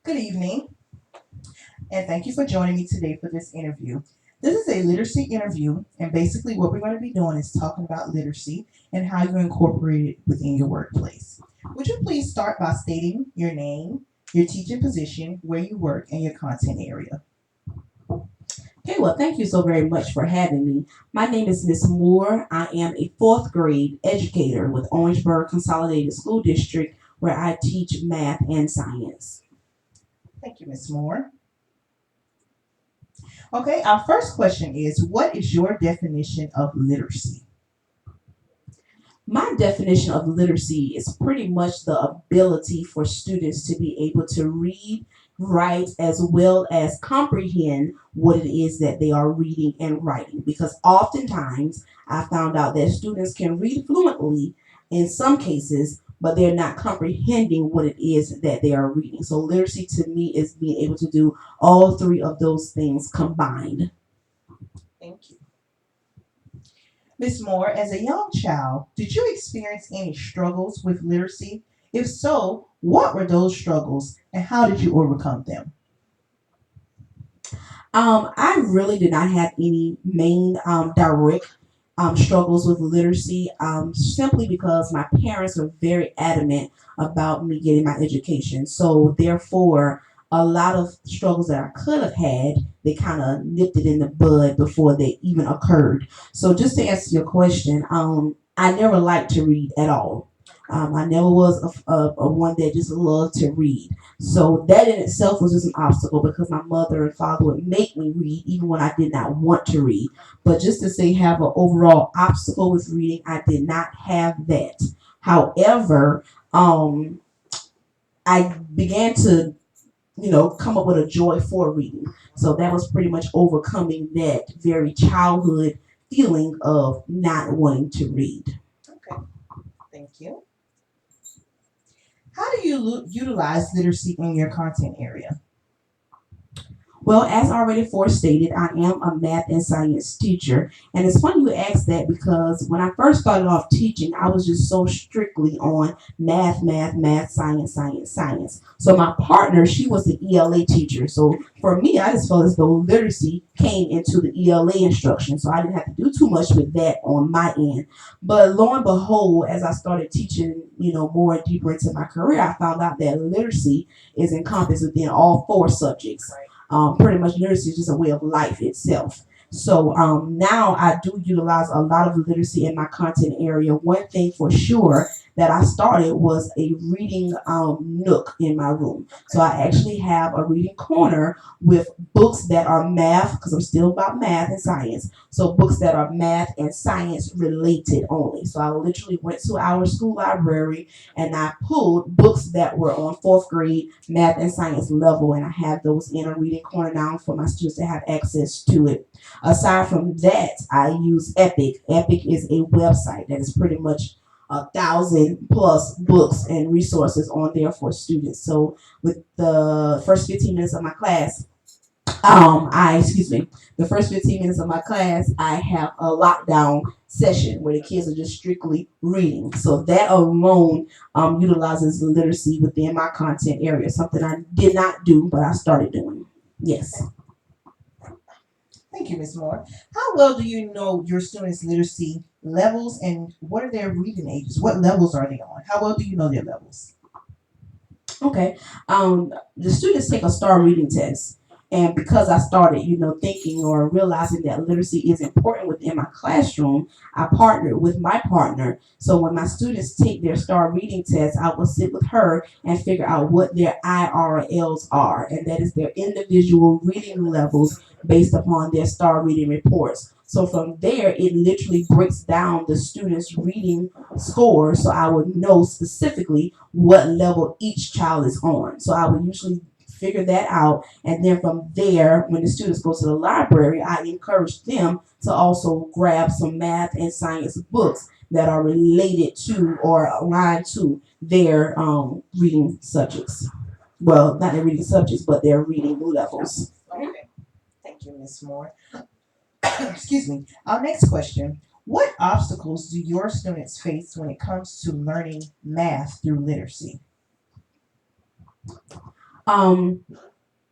Good evening, and thank you for joining me today for this interview. This is a literacy interview, and basically, what we're going to be doing is talking about literacy and how you incorporate it within your workplace. Would you please start by stating your name, your teaching position, where you work, and your content area? Okay, well, thank you so very much for having me. My name is Miss Moore. I am a fourth grade educator with Orangeburg Consolidated School District, where I teach math and science. Thank you, Ms. Moore. Okay, our first question is what is your definition of literacy? My definition of literacy is pretty much the ability for students to be able to read, write, as well as comprehend what it is that they are reading and writing. Because oftentimes I found out that students can read fluently in some cases, but they're not comprehending what it is that they are reading. So, literacy to me is being able to do all three of those things combined. Thank you. Ms. Moore, as a young child, did you experience any struggles with literacy? If so, what were those struggles and how did you overcome them? I really did not have any main direct struggles with literacy, simply because my parents were very adamant about me getting my education. So, therefore, a lot of struggles that I could have had, they kind of nipped it in the bud before they even occurred. So, just to answer your question, I never liked to read at all. I never was a one that just loved to read. So that in itself was just an obstacle because my mother and father would make me read even when I did not want to read. But just to say have an overall obstacle with reading, I did not have that. However, I began to come up with a joy for reading. So that was pretty much overcoming that very childhood feeling of not wanting to read. Okay, thank you. How do you utilize literacy in your content area? Well, as already forestated, I am a math and science teacher. And it's funny you ask that because when I first started off teaching, I was just so strictly on math, science. So my partner, she was the ELA teacher. So for me, I just felt as though literacy came into the ELA instruction. So I didn't have to do too much with that on my end. But lo and behold, as I started teaching, more deeper into my career, I found out that literacy is encompassed within all four subjects. Pretty much literacy is just a way of life itself. So now I do utilize a lot of literacy in my content area. One thing for sure that I started was a reading nook in my room. So I actually have a reading corner with books that are math, because I'm still about math and science. So books that are math and science related only. So I literally went to our school library and I pulled books that were on fourth grade math and science level, and I have those in a reading corner now for my students to have access to it. Aside from that, I use Epic. Epic is a website that is pretty much 1,000 plus books and resources on there for students. So with the first 15 minutes of my class, I excuse me, the first 15 minutes of my class, I have a lockdown session where the kids are just strictly reading. So that alone utilizes literacy within my content area, something I did not do, but I started doing. Yes. Thank you, Ms. Moore. How well do you know your students' literacy levels and what are their reading ages? What levels are they on? How well do you know their levels? Okay. The students take a star reading test. And because I started, thinking or realizing that literacy is important within my classroom, I partnered with my partner. So when my students take their star reading test, I will sit with her and figure out what their IRLs are. And that is their individual reading levels based upon their star reading reports. So from there, it literally breaks down the students' reading score. So I would know specifically what level each child is on. So I would usually figure that out. And then from there, when the students go to the library, I encourage them to also grab some math and science books that are related to or aligned to their reading subjects. Well, not their reading subjects, but their reading levels. Okay. Thank you, Ms. Moore. Excuse me. Our next question. What obstacles do your students face when it comes to learning math through literacy? Um,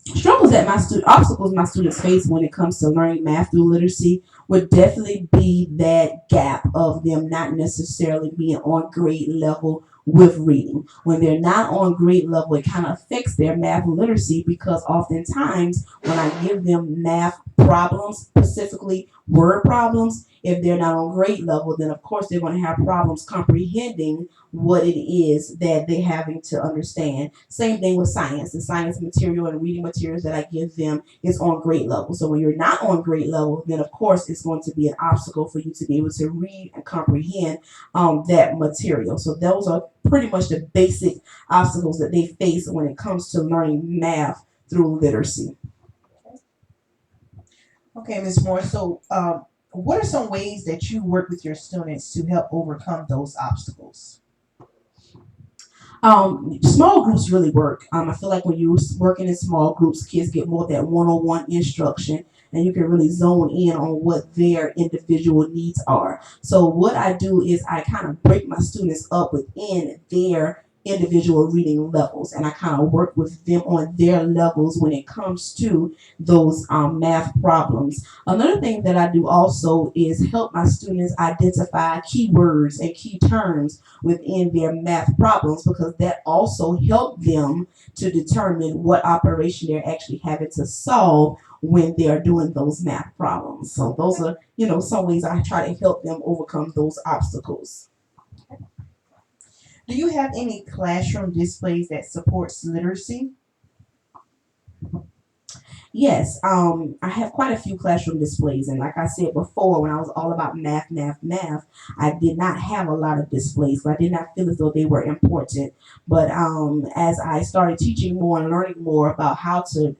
Struggles that obstacles my students face when it comes to learning math through literacy would definitely be that gap of them not necessarily being on grade level with reading. When they're not on grade level, it kind of affects their math literacy because oftentimes when I give them math problems, specifically word problems, if they're not on grade level, then of course they're going to have problems comprehending what it is that they're having to understand. Same thing with science. The science material and reading materials that I give them is on grade level. So when you're not on grade level, then of course it's going to be an obstacle for you to be able to read and comprehend that material. So those are pretty much the basic obstacles that they face when it comes to learning math through literacy. Okay, Ms. Moore. So, what are some ways that you work with your students to help overcome those obstacles? Small groups really work. I feel like when you're working in small groups, kids get more of that one-on-one instruction, and you can really zone in on what their individual needs are. So what I do is I kind of break my students up within their individual reading levels, and I kind of work with them on their levels when it comes to those math problems. Another thing that I do also is help my students identify keywords and key terms within their math problems because that also helped them to determine what operation they're actually having to solve when they're doing those math problems. So those are, some ways I try to help them overcome those obstacles. Do you have any classroom displays that supports literacy? Yes, I have quite a few classroom displays, and like I said before, when I was all about math, math, math, I did not have a lot of displays, but I did not feel as though they were important. But as I started teaching more and learning more about how to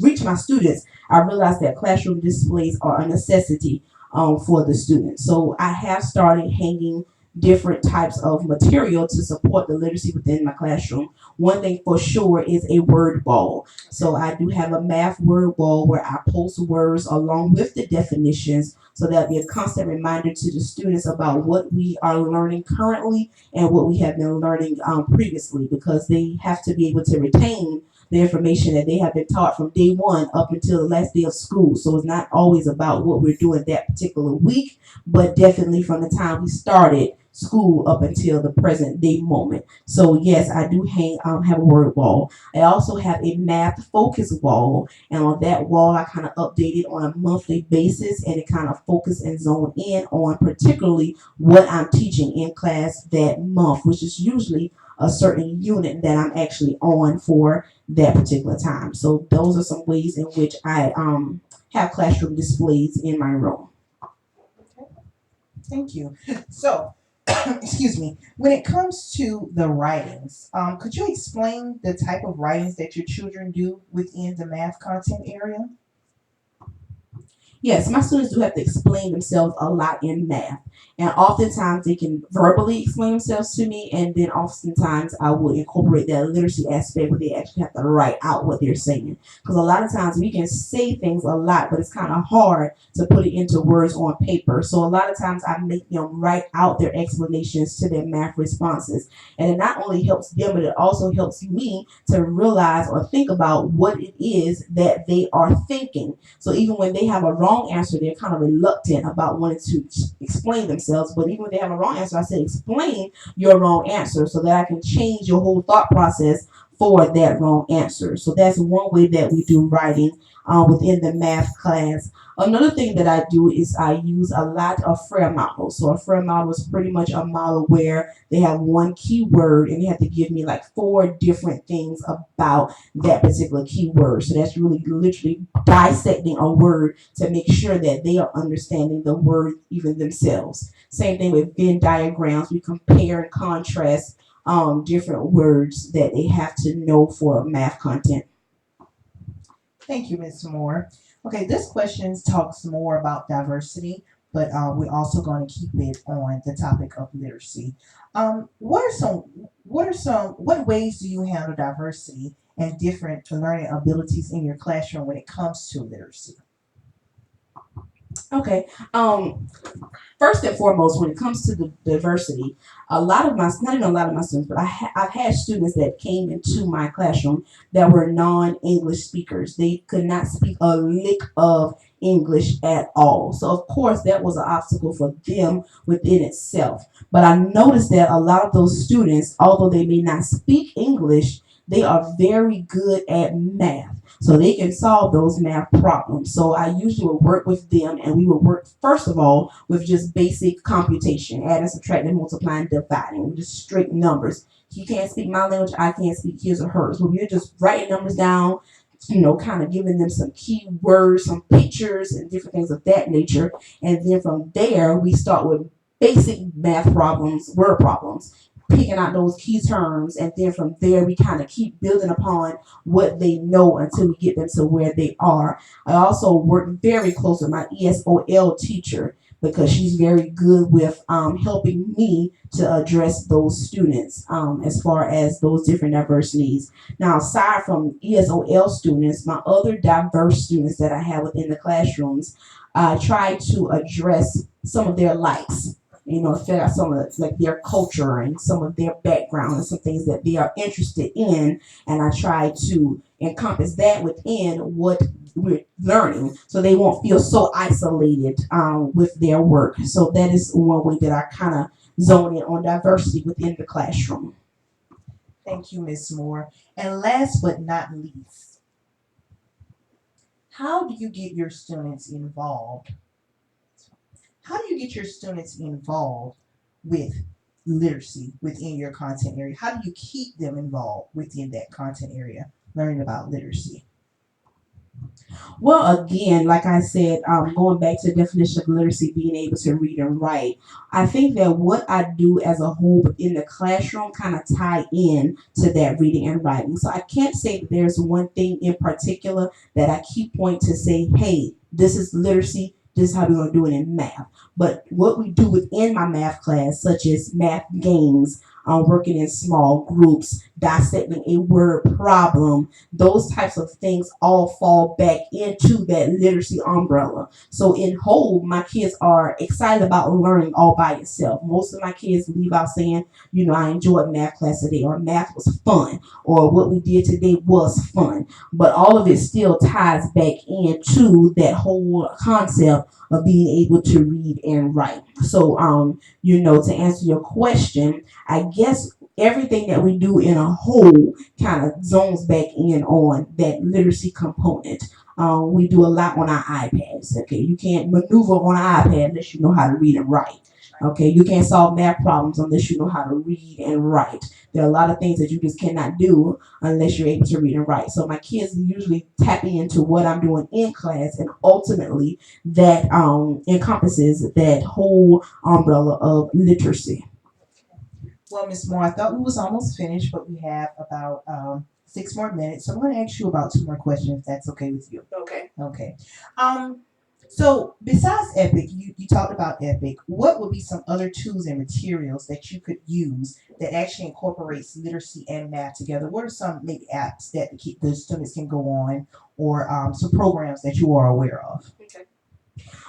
reach my students, I realized that classroom displays are a necessity for the students. So I have started hanging different types of material to support the literacy within my classroom. One thing for sure is a word ball. So I do have a math word wall where I post words along with the definitions so that'll be a constant reminder to the students about what we are learning currently and what we have been learning previously because they have to be able to retain the information that they have been taught from day one up until the last day of school. So it's not always about what we're doing that particular week, but definitely from the time we started school up until the present day moment. So yes, I do have a word wall. I also have a math focus wall, and on that wall, I kind of update it on a monthly basis, and it kind of focus and zone in on particularly what I'm teaching in class that month, which is usually a certain unit that I'm actually on for that particular time. So those are some ways in which I have classroom displays in my room. Thank you. So, excuse me. When it comes to the writings, could you explain the type of writings that your children do within the math content area? Yes, my students do have to explain themselves a lot in math. And oftentimes they can verbally explain themselves to me, and then oftentimes I will incorporate that literacy aspect where they actually have to write out what they're saying. Because a lot of times we can say things a lot, but it's kind of hard to put it into words on paper. So a lot of times I make them write out their explanations to their math responses. And it not only helps them, but it also helps me to realize or think about what it is that they are thinking. So even when they have a wrong answer, they're kind of reluctant about wanting to explain themselves. But even when they have a wrong answer, I said, explain your wrong answer so that I can change your whole thought process for that wrong answer. So that's one way that we do writing within the math class. Another thing that I do is I use a lot of FRAIR models. So a FRAIR model is pretty much a model where they have one keyword and they have to give me like four different things about that particular keyword. So that's really literally dissecting a word to make sure that they are understanding the word even themselves. Same thing with Venn diagrams. We compare and contrast different words that they have to know for math content. Thank you, Ms. Moore. Okay, this question talks more about diversity, but we're also going to keep it on the topic of literacy. What ways do you handle diversity and different learning abilities in your classroom when it comes to literacy? Okay. First and foremost, when it comes to the diversity, not even a lot of my students, but I've had students that came into my classroom that were non-English speakers. They could not speak a lick of English at all. So of course that was an obstacle for them within itself. But I noticed that a lot of those students, although they may not speak English, they are very good at math. So they can solve those math problems. So I usually would work with them, and we would work first of all with just basic computation, adding, subtracting, multiplying, dividing, just straight numbers. He can't speak my language, I can't speak his or hers. But we're just writing numbers down, kind of giving them some key words, some pictures, and different things of that nature. And then from there, we start with basic math problems, word problems, picking out those key terms. And then from there, we kind of keep building upon what they know until we get them to where they are. I also work very close with my ESOL teacher because she's very good with helping me to address those students as far as those different diverse needs. Now, aside from ESOL students, my other diverse students that I have within the classrooms, I try to address some of their likes. Figure out some of like their culture and some of their background and some things that they are interested in, and I try to encompass that within what we're learning, so they won't feel so isolated with their work. So that is one way that I kind of zone in on diversity within the classroom. Thank you, Miss Moore. And last but not least, how do you get your students involved? How do you get your students involved with literacy within your content area? How do you keep them involved within that content area, learning about literacy? Well, again, like I said, going back to the definition of literacy, being able to read and write, I think that what I do as a whole in the classroom kind of tie in to that reading and writing. So I can't say that there's one thing in particular that I keep pointing to say, hey, this is literacy. This is how we're going to do it in math. But what we do within my math class, such as math games, working in small groups, dissecting a word problem, those types of things all fall back into that literacy umbrella. So in whole, my kids are excited about learning all by itself. Most of my kids leave out saying, I enjoyed math class today, or math was fun, or what we did today was fun. But all of it still ties back into that whole concept of being able to read and write. So, to answer your question, I guess everything that we do in a whole kind of zones back in on that literacy component. We do a lot on our iPads. Okay, you can't maneuver on an iPad unless you know how to read and write. Okay, you can't solve math problems unless you know how to read and write. There are a lot of things that you just cannot do unless you're able to read and write. So my kids usually tap into what I'm doing in class, and ultimately that encompasses that whole umbrella of literacy. Well, Miss Moore, I thought we was almost finished, but we have about 6 more minutes. So I'm going to ask you about two more questions, if that's okay with you. Okay. Okay. Um, so besides Epic, you talked about Epic. What would be some other tools and materials that you could use that actually incorporates literacy and math together? What are some maybe apps that the students can go on, or some programs that you are aware of? Okay.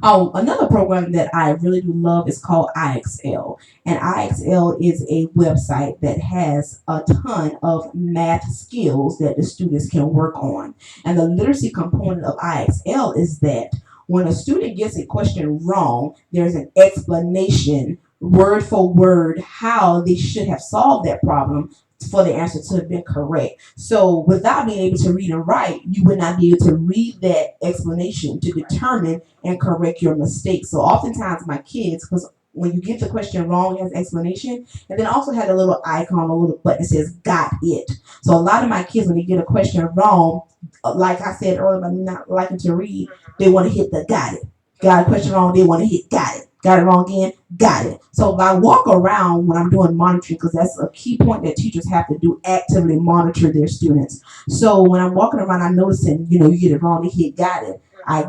Oh, another program that I really do love is called IXL. And IXL is a website that has a ton of math skills that the students can work on. And the literacy component of IXL is that when a student gets a question wrong, there's an explanation word for word how they should have solved that problem for the answer to have been correct. So without being able to read and write, you would not be able to read that explanation to determine and correct your mistakes. So oftentimes my kids, because when you get the question wrong, it has explanation, and then also had a little icon, a little button that says "Got it." So a lot of my kids, when they get a question wrong, like I said earlier, about me not liking to read, they want to hit the "Got it." Got a question wrong, they want to hit "Got it." Got it wrong again, got it. So I walk around when I'm doing monitoring, because that's a key point that teachers have to do, actively monitor their students. So when I'm walking around, I'm noticing, you get it wrong, they hit got it.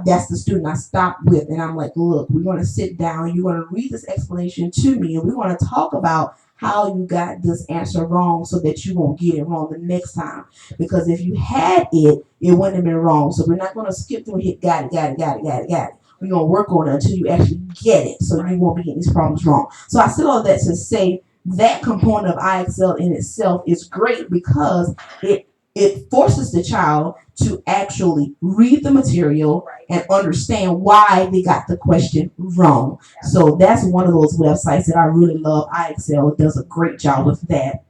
That's the student I stop with, and I'm like, look, we're going to sit down, you're going to read this explanation to me, and we're going to talk about how you got this answer wrong so that you won't get it wrong the next time. Because if you had it, it wouldn't have been wrong. So we're not going to skip through and hit got it, got it, got it, got it, got it. we're gonna work on it until you actually get it, so you won't be getting these problems wrong. So I said all that to say that component of IXL in itself is great because it forces the child to actually read the material and understand why they got the question wrong. So that's one of those websites that I really love. IXL does a great job with that.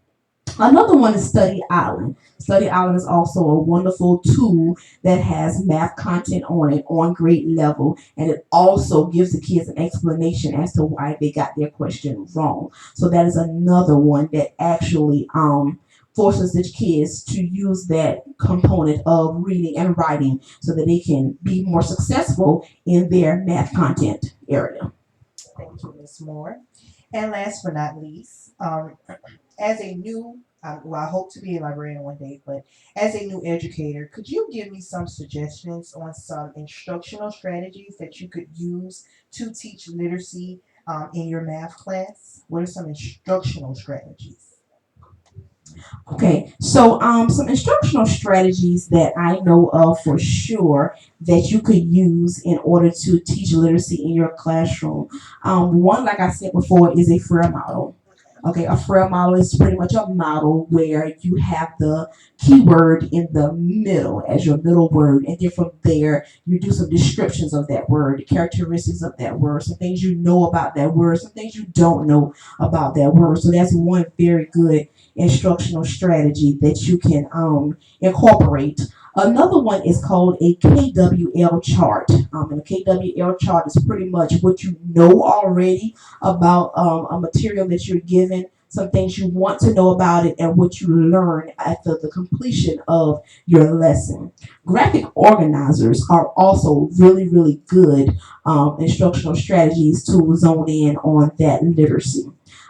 Another one is Study Island. Study Island is also a wonderful tool that has math content on it on grade level, and it also gives the kids an explanation as to why they got their question wrong. So that is another one that actually forces the kids to use that component of reading and writing so that they can be more successful in their math content area. Thank you, Ms. Moore. And last but not least, as a new, well, I hope to be a librarian one day, but as a new educator, could you give me some suggestions on some instructional strategies that you could use to teach literacy in your math class? What are some instructional strategies? Okay, so some instructional strategies that I know of for sure that you could use in order to teach literacy in your classroom. One, like I said before, is a FAIR model. Okay, a FAIR model is pretty much a model where you have the keyword in the middle as your middle word, and then from there you do some descriptions of that word, the characteristics of that word, some things you know about that word, some things you don't know about that word. So that's one very good instructional strategy that you can incorporate. Another one is called a KWL chart. And a KWL chart is pretty much what you know already about a material that you're given, some things you want to know about it, and what you learn after the completion of your lesson. Graphic organizers are also really, really good instructional strategies to zone in on that literacy.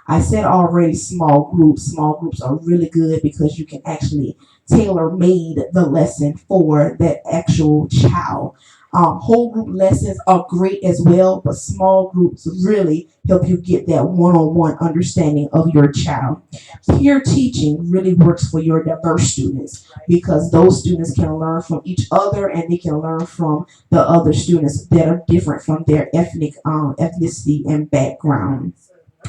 I said already small groups. Small groups are really good because you can actually tailor made the lesson for that actual child. Whole group lessons are great as well, but small groups really help you get that one on one understanding of your child. Peer teaching really works for your diverse students because those students can learn from each other and they can learn from the other students that are different from their ethnicity and background.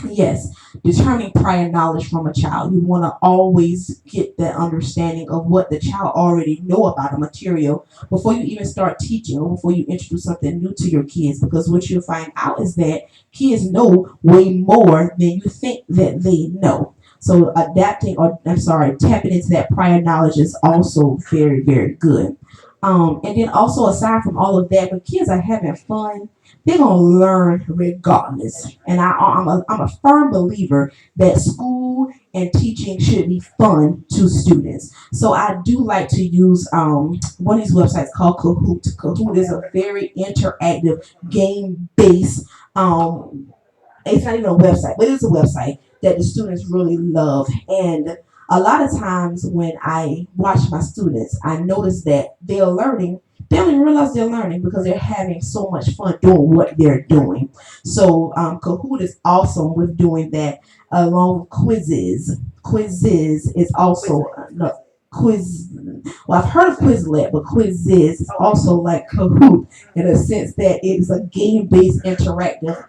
Yes, determining prior knowledge from a child. You want to always get that understanding of what the child already know about a material before you even start teaching or before you introduce something new to your kids. Because what you'll find out is that kids know way more than you think that they know. So tapping into that prior knowledge is also very, very good. And then also aside from all of that, when kids are having fun, they're gonna learn regardless. And I'm a firm believer that school and teaching should be fun to students. So I do like to use one of these websites called Kahoot. Kahoot is a very interactive game based it's not even a website, but it's a website that the students really love. And a lot of times when I watch my students, I notice that they're learning. They don't even realize they're learning because they're having so much fun doing what they're doing. So Kahoot is awesome with doing that along with quizzes. Quizzes is also no, quiz. Well, I've heard of Quizlet, but Quizzes is also like Kahoot in a sense that it's a game-based interactive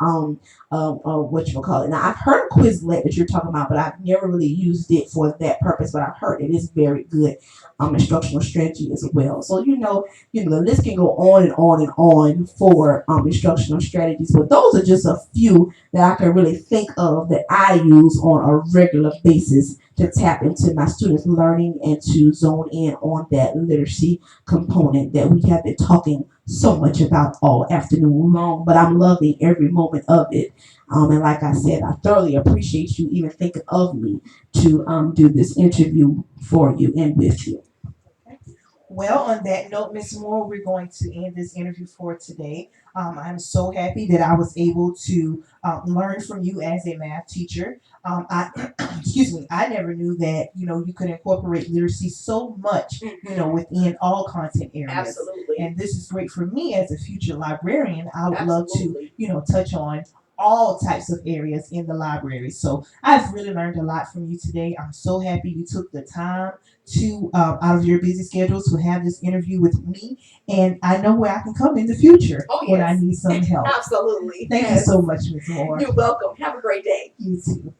what you call it. Now I've heard of Quizlet that you're talking about, but I've never really used it for that purpose. But I've heard it is very good instructional strategy as well. So the list can go on and on and on for instructional strategies, but those are just a few that I can really think of that I use on a regular basis to tap into my students' learning and to zone in on that literacy component that we have been talking so much about all afternoon long. But I'm loving every moment of it. And like I said, I thoroughly appreciate you even thinking of me to do this interview for you and with you. Well, on that note, Ms. Moore, we're going to end this interview for today. I'm so happy that I was able to learn from you as a math teacher. Excuse me, I never knew that you could incorporate literacy so much within all content areas. Absolutely. And this is great for me as a future librarian. I would love to Absolutely. touch on all types of areas in the library. So I've really learned a lot from you today. I'm so happy you took the time to out of your busy schedule to have this interview with me, and I know where I can come in the future when I yes. need some help. Absolutely. Thank you Yes. so much, Ms. Moore. You're welcome. Have a great day. You too.